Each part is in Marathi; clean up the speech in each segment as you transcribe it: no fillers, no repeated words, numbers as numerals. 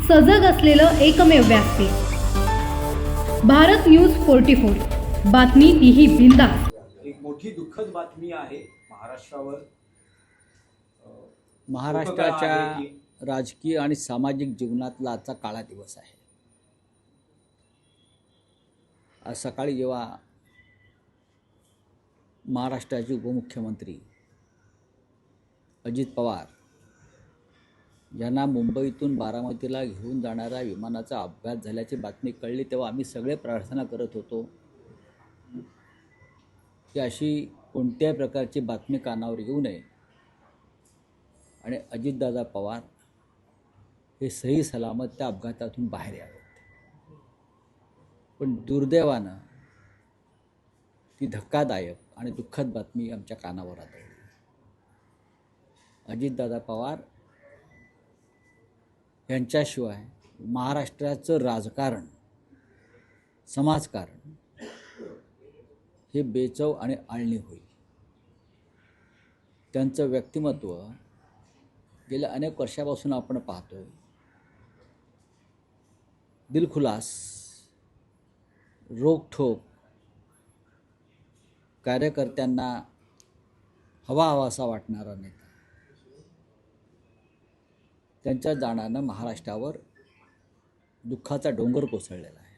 सजग असलेलं एकमेव व्यासपीठ भारत न्यूज 44। बातमी तीही बिनधास्त। एक मोठी दुःखद बातमी आहे महाराष्ट्रावर। महाराष्ट्राच्या राजकीय आणि सामाजिक जीवनातला आजचा काळा दिवस आहे। आज सकाळी जेव्हा महाराष्ट्राचे उपमुख्यमंत्री अजित पवार यांना मुंबईतून बारामतीला घेऊन जाणाऱ्या विमानाचा अपघात झाल्याची बातमी कळली तेव्हा आम्ही सगळे प्रार्थना करत होतो की अशी कोणत्याही प्रकारची बातमी कानावर येऊ नये आणि अजितदादा पवार हे सही सलामत त्या अपघातातून बाहेर यावेत। पण दुर्दैवानं ती धक्कादायक आणि दुःखद बातमी आमच्या कानावर आदळली। अजितदादा पवार यांच्याशिवाय महाराष्ट्राचं राजकारण, समाजकारण हे बेचव आणि आळणी होईल। त्यांचं व्यक्तिमत्व गेल्या अनेक वर्षापासून आपण पाहतोय। दिलखुलास, रोखठोक, कार्यकर्त्यांना हवाहवासा वाटणारा नेता। त्यांच्या जाण्यानं महाराष्ट्रावर दुःखाचा डोंगर कोसळलेला आहे।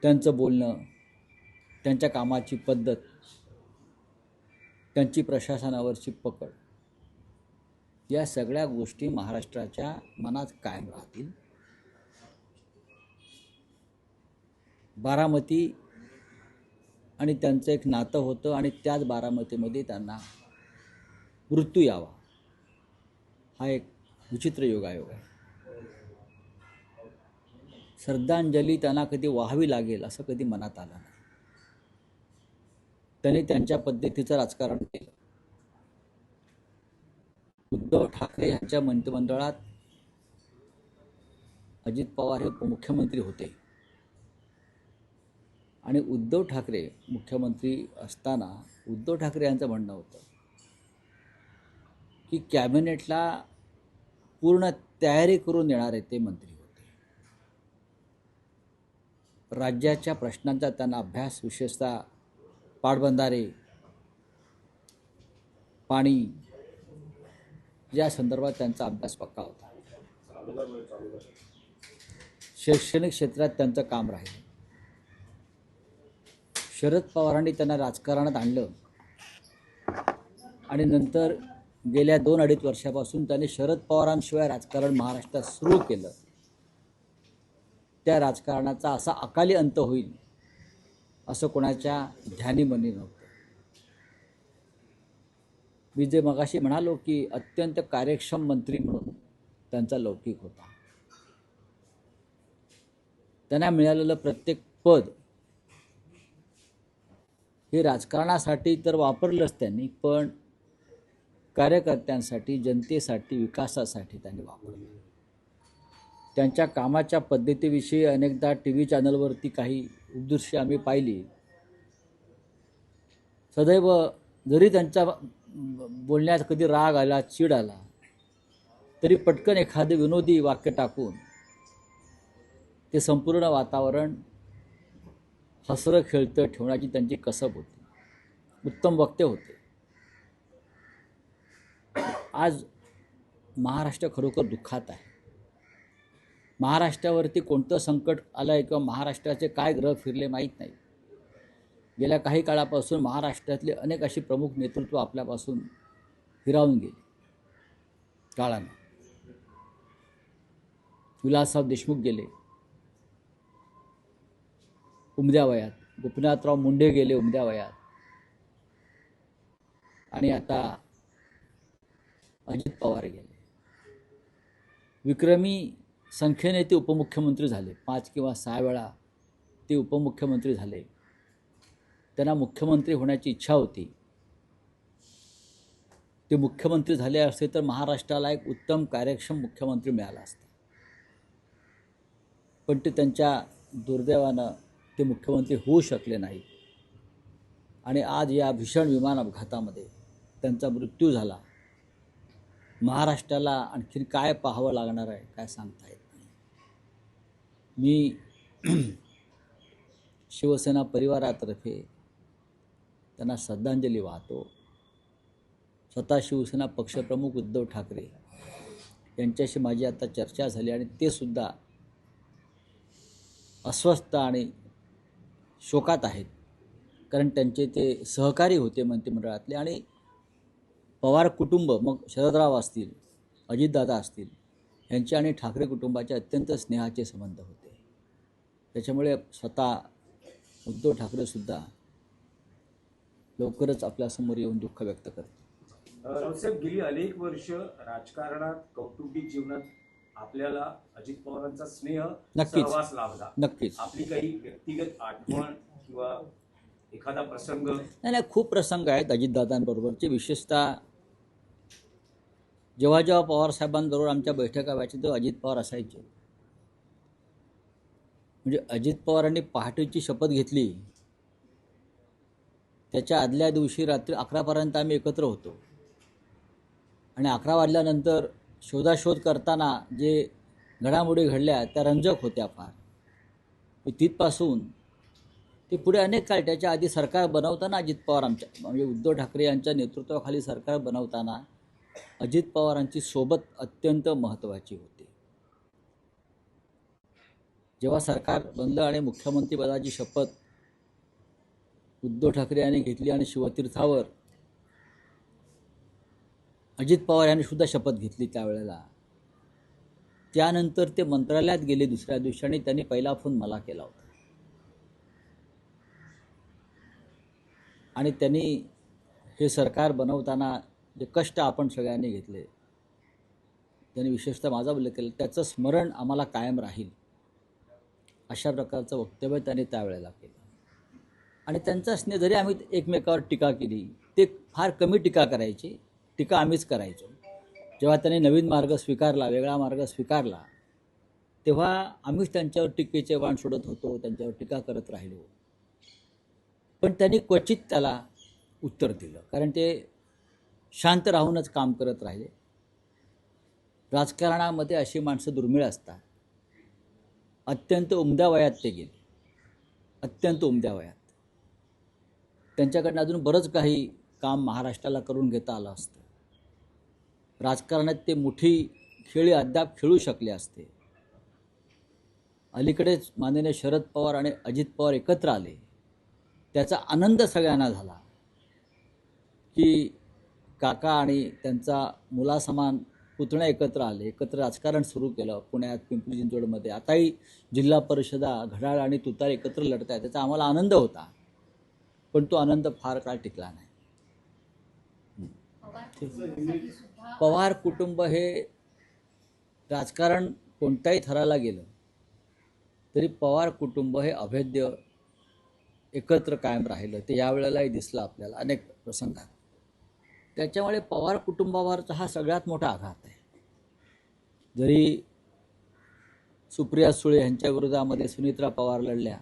त्यांचं बोलणं, त्यांच्या कामाची पद्धत, त्यांची प्रशासनावरची पकड या सगळ्या गोष्टी महाराष्ट्राच्या मनात कायम राहतील। बारामती आणि त्यांचं एक नातं होतं आणि त्याच बारामतीमध्ये त्यांना मृत्यू यावा हा एक विचित्र योगायोग आहे। श्रद्धांजली त्यांना कधी व्हावी लागेल असं कधी मनात आलं नाही। त्यांनी त्यांच्या पद्धतीचं राजकारण केलं। उद्धव ठाकरे यांच्या मंत्रिमंडळात अजित पवार हे उपमुख्यमंत्री होते आणि उद्धव ठाकरे मुख्यमंत्री असताना उद्धव ठाकरे यांचं म्हणणं होतं की कॅबिनेटला पूर्ण तयारी करून येणारे ते मंत्री होते। राज्याच्या प्रश्नांचा त्यांना अभ्यास, विशेषतः पाटबंधारे, पाणी या संदर्भात त्यांचा अभ्यास पक्का होता। शैक्षणिक क्षेत्रात त्यांचं काम राहील। शरद पवारांनी त्यांना राजकारणात आणलं आणि नंतर गेल्या 2-2.5 वर्षापासून त्यांनी शरद पवारांशिवाय राजकारण महाराष्ट्रात सुरू केलं। त्या राजकारणाचा असा अकाली अंत होईल असं कोणाच्या ध्यानीमनी नव्हतं। मी जे मगाशी म्हणालो की अत्यंत कार्यक्षम मंत्री म्हणून त्यांचा लौकिक होता। त्यांना मिळालेलं प्रत्येक पद हे राजकारणासाठी तर वापरलंच त्यांनी, पण कार्यकर्त्यांसाठी, जनतेसाठी, विकासासाठी त्यांनी वापरलं। त्यांच्या कामाच्या पद्धतीविषयी अनेकदा TV चॅनलवरती काही दृश्य आम्ही पाहिली। सदैव जरी त्यांच्या बोलण्यात कधी राग आला, चीड आला तरी पटकन एखादं विनोदी वाक्य टाकून ते संपूर्ण वातावरण हसरं खेळतं ठेवण्याची त्यांची कसब होती। उत्तम वक्ते होते। आज महाराष्ट्र खरोखर दुःखात आहे। महाराष्ट्रावरती कोणतं संकट आलं आहे किंवा महाराष्ट्राचे काय ग्रह फिरले माहीत नाही। गेल्या काही काळापासून महाराष्ट्रातले अनेक अशी प्रमुख नेतृत्व आपल्यापासून हिरावून गेली काळानं। विलासराव देशमुख गेले उमद्या वयात, गोपीनाथराव मुंडे गेले उमद्या वयात, आणि आता अजित पवार गेले। विक्रमी संख्येने ते उपमुख्यमंत्री झाले। 5 किंवा 6 वेळा ते उपमुख्यमंत्री झाले। त्यांना मुख्यमंत्री होण्याची इच्छा होती। ते मुख्यमंत्री झाले असते तर महाराष्ट्राला एक उत्तम कार्यक्षम मुख्यमंत्री मिळाला असता, पण ते त्यांच्या दुर्दैवानं ते मुख्यमंत्री होऊ शकले नाही आणि आज या भीषण विमान अपघातामध्ये त्यांचा मृत्यू झाला। महाराष्ट्राला आणखीन काय पाहावं लागणार आहे काय सांगता येत नाही. मी शिवसेना परिवारातर्फे त्यांना श्रद्धांजली वाहतो. स्वतः शिवसेना पक्षप्रमुख उद्धव ठाकरे यांच्याशी माझी आता चर्चा झाली आणि ते सुद्धा अस्वस्थ आणि शोकात आहेत, कारण त्यांचे ते सहकारी होते मंत्रिमंडळातले आणि पवार कुटुंब, मग शरदराव असतील, अजितदादा असतील, यांचे आणि ठाकरे कुटुंबाचे अत्यंत स्नेहाचे संबंध होते. त्याच्यामुळे स्वतः उद्धव ठाकरेसुद्धा लवकरच आपल्यासमोर येऊन दुःख व्यक्त करतील. रावसाहेब, गेली अनेक वर्ष राजकारणात, कौटुंबिक जीवनात आपल्याला अजित पवारांचा स्नेह, नक्कीच. सहवास लाभला. नक्कीच. आपली काही व्यक्तिगत आठवण किंवा एखादा प्रसंग? नाही, खूप प्रसंग आहेत अजितदादांबरोबरचे. विशेषतः जेव्हा जेव्हा पवारसाहेबांबरोबर आमच्या बैठका व्हायच्या तेव्हा अजित पवार असायचे. म्हणजे अजित पवारांनी पहाटेची शपथ घेतली, त्याच्या आदल्या दिवशी रात्री 11पर्यंत आम्ही एकत्र होतो आणि 11 वाजल्यानंतर शोधाशोध करताना जे घडामोडी घडल्या त्या रंजक होत्या फार. तिथपासून ते पुढे अनेक काळ, त्याच्या आधी सरकार बनवताना अजित पवार आमच्या म्हणजे उद्धव ठाकरे यांच्या नेतृत्वाखाली सरकार बनवताना अजित पवारांची सोबत अत्यंत महत्त्वाची होती. जेव्हा सरकार बनलं आणि मुख्यमंत्रीपदाची शपथ उद्धव ठाकरे यांनी घेतली आणि शिवतीर्थावर अजित पवार यांनी सुद्धा शपथ घेतली त्यावेळेला, त्यानंतर ते मंत्रालयात गेले दुसऱ्या दिवशी आणि त्यांनी पहिला फोन मला केला होता आणि त्यांनी हे सरकार बनवताना जे कष्ट आपण सगळ्यांनी घेतले त्यांनी विशेषतः माझा उल्लेख केला, त्याचं स्मरण आम्हाला कायम राहील अशा प्रकारचं वक्तव्य त्यांनी त्यावेळेला केलं. आणि त्यांचा स्नेह, जरी आम्ही एकमेकावर टीका केली, ते फार कमी टीका करायचे, टीका आम्हीच करायचो. जेव्हा त्यांनी नवीन मार्ग स्वीकारला, वेगळा मार्ग स्वीकारला, तेव्हा आम्हीच त्यांच्यावर टीकेचे बाण सोडत होतो, त्यांच्यावर टीका करत राहिलो. पण त्यांनी क्वचित त्याला उत्तर दिलं, कारण ते शांत राहूनच काम करत राहिले. राजकारणामध्ये अशी माणसं दुर्मिळ असतात. अत्यंत उमद्या वयात ते गेले, अत्यंत उमद्या वयात. त्यांच्याकडनं अजून बरंच काही काम महाराष्ट्राला करून घेता आलं असतं. राजकारणात ते मोठी खेळी अद्याप खेळू शकले असते. अलीकडेच माननीय शरद पवार आणि अजित पवार एकत्र आले, त्याचा आनंद सगळ्यांना झाला की काका आणि त्यांचा मुलासमान पुतण्या एकत्र आले, एकत्र राजकारण सुरू केलं पुण्यात, पिंपरी चिंचवडमध्ये. आताही जिल्हा परिषदा, घड्याळ आणि तुतार एकत्र लढत आहे, त्याचा आम्हाला आनंद होता. पण तो आनंद फार काळ टिकला नाही. पवार कुटुंब हे राजकारण कोणत्याही थराला गेलं तरी पवार कुटुंब हे अभेद्य एकत्र कायम राहिलं. ते यावेळेलाही दिसलं आपल्याला अनेक प्रसंगात. त्याच्यामुळे पवार कुटुंबावरचा हा सगळ्यात मोठा आघात आहे. जरी सुप्रिया सुळे यांच्या विरोधामध्ये सुनित्रा पवार लढल्या,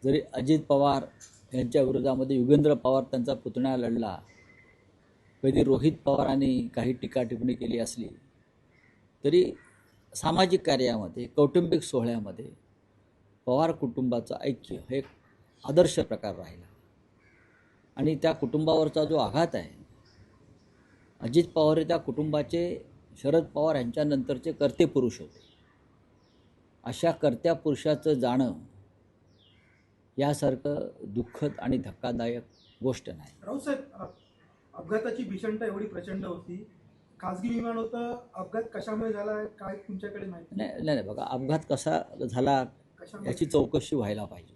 जरी अजित पवार यांच्या विरोधामध्ये युगेंद्र पवार त्यांचा पुतण्या लढला, कधी रोहित पवारांनी काही टीका टिप्पणी केली असली, तरी सामाजिक कार्यामध्ये, कौटुंबिक सोहळ्यामध्ये पवार कुटुंबाचं ऐक्य हे एक आदर्श प्रकार राहिला. आणि त्या कुटुंबावरचा जो आघात आहे, अजित पवार हे त्या कुटुंबाचे, शरद पवार यांच्यानंतरचे कर्ते पुरुष होते. अशा कर्त्या पुरुषाचं जाणं यासारखं दुःखद आणि धक्कादायक गोष्ट नाही. रावसाहेब, अपघाताची भीषणता एवढी प्रचंड होती, खासगी विमान होतं, अपघात कशामुळे झाला काय तुमच्याकडे माहिती? नाही, बघा, अपघात कसा झाला याची चौकशी व्हायला पाहिजे.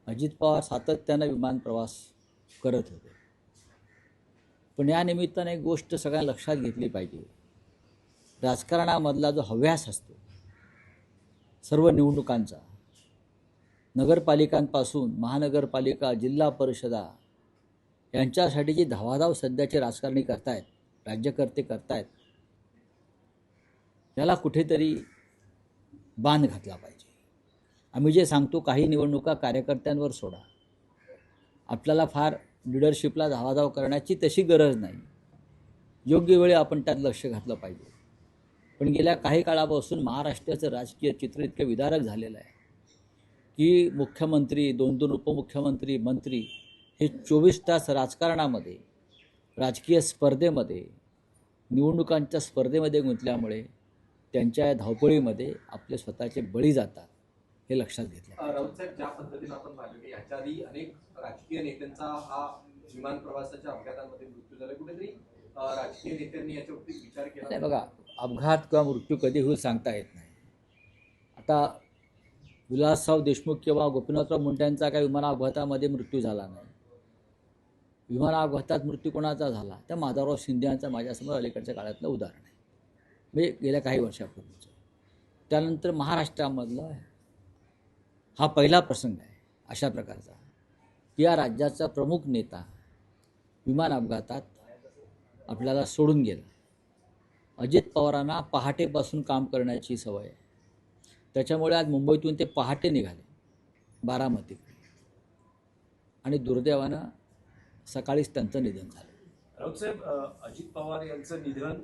अजित पवार सातत्यानं विमान प्रवास करत होते, पण या निमित्ताने एक गोष्ट सगळ्यांना लक्षात घेतली पाहिजे. राजकारणामधला जो हव्यास असतो सर्व निवडणुकांचा, नगरपालिकांपासून महानगरपालिका, जिल्हा परिषदा यांच्यासाठी जी धावाधाव सध्याचे राजकारणी करतायत, राज्यकर्ते करतायत, त्याला कुठेतरी बांध घातला पाहिजे. आम्ही जे सांगतो, काही निवडणुका कार्यकर्त्यांवर सोडा, आपल्याला फार लिडरशिपला धावाधाव करण्याची तशी गरज नाही. योग्य वेळी आपण त्यात लक्ष घातलं पाहिजे. पण गेल्या काही काळापासून महाराष्ट्राचं राजकीय चित्र इतकं विदारक झालेलं आहे की मुख्यमंत्री, 2-2 उपमुख्यमंत्री, मंत्री हे 24 तास राजकारणामध्ये, राजकीय स्पर्धेमध्ये, निवडणुकांच्या स्पर्धेमध्ये गुंतल्यामुळे त्यांच्या धावपळीमध्ये आपले स्वतःचे बळी जातात, हे लक्षात घेतलं. राऊत साहेब, ज्या पद्धतीनं आपण पाहिलं की ह्याच्या आधी अनेक राजकीय नेत्यांचा हा विमान प्रवासाच्या अपघातांमध्ये मृत्यू झाला, कुठेतरी राजकीय नेत्यांनी याच्यावरती विचार केला नाही बघा, अपघात किंवा मृत्यू कधी होईल सांगता येत नाही. आता विलासराव देशमुख किंवा गोपीनाथराव मुंडेंचा काही विमान अपघातामध्ये मृत्यू झाला नाही. विमान अपघातात मृत्यू कोणाचा झाला, त्या माधवराव शिंदे यांचा माझ्यासमोर अलीकडच्या काळातलं उदाहरण आहे, म्हणजे गेल्या काही वर्षापूर्वीचं. त्यानंतर महाराष्ट्रामधला हा पहिला प्रसंग आहे अशा प्रकारचा की या राज्याचा प्रमुख नेता विमान अपघातात आपल्याला सोडून गेला. अजित पवारांना पहाटेपासून काम करण्याची सवय आहे, त्याच्यामुळे आज मुंबईतून ते पहाटे निघाले बारामतीकडे आणि दुर्दैवानं सकाळीच त्यांचं निधन झालं. राऊत साहेब, अजित पवार यांचं निधन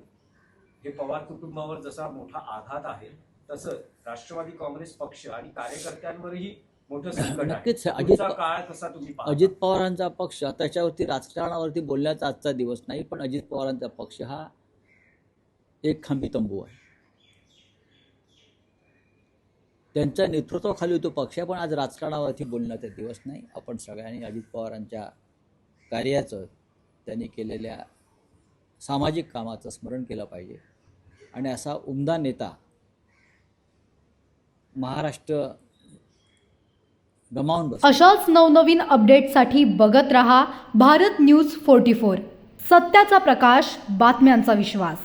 हे पवार कुटुंबावर जसा मोठा आघात आहे, तसं राष्ट्रवादी काँग्रेस पक्ष आणि कार्यकर्त्यांवरही मोठं संकट नक्कीच आहे. अजित पुढचा काळ कसा तुम्ही पाहता? अजित पवारांचा पक्ष त्याच्यावरती राजकारणावरती बोलण्याचा आजचा दिवस नाही, पण अजित पवारांचा पक्ष हा एक खांबी तंबू आहे. त्यांच्या नेतृत्वाखाली तो पक्ष आहे, पण आज राजकारणावरती बोलण्याचा दिवस नाही. आपण सगळ्यांनी अजित पवारांच्या कार्याचं, त्यांनी केलेल्या सामाजिक कामाचं स्मरण केलं पाहिजे आणि असा उमदा नेता महाराष्ट्र गमावून बसला. अशाच नवनवीन अपडेटसाठी बघत रहा भारत न्यूज 44. सत्याचा प्रकाश, बातम्यांचा विश्वास.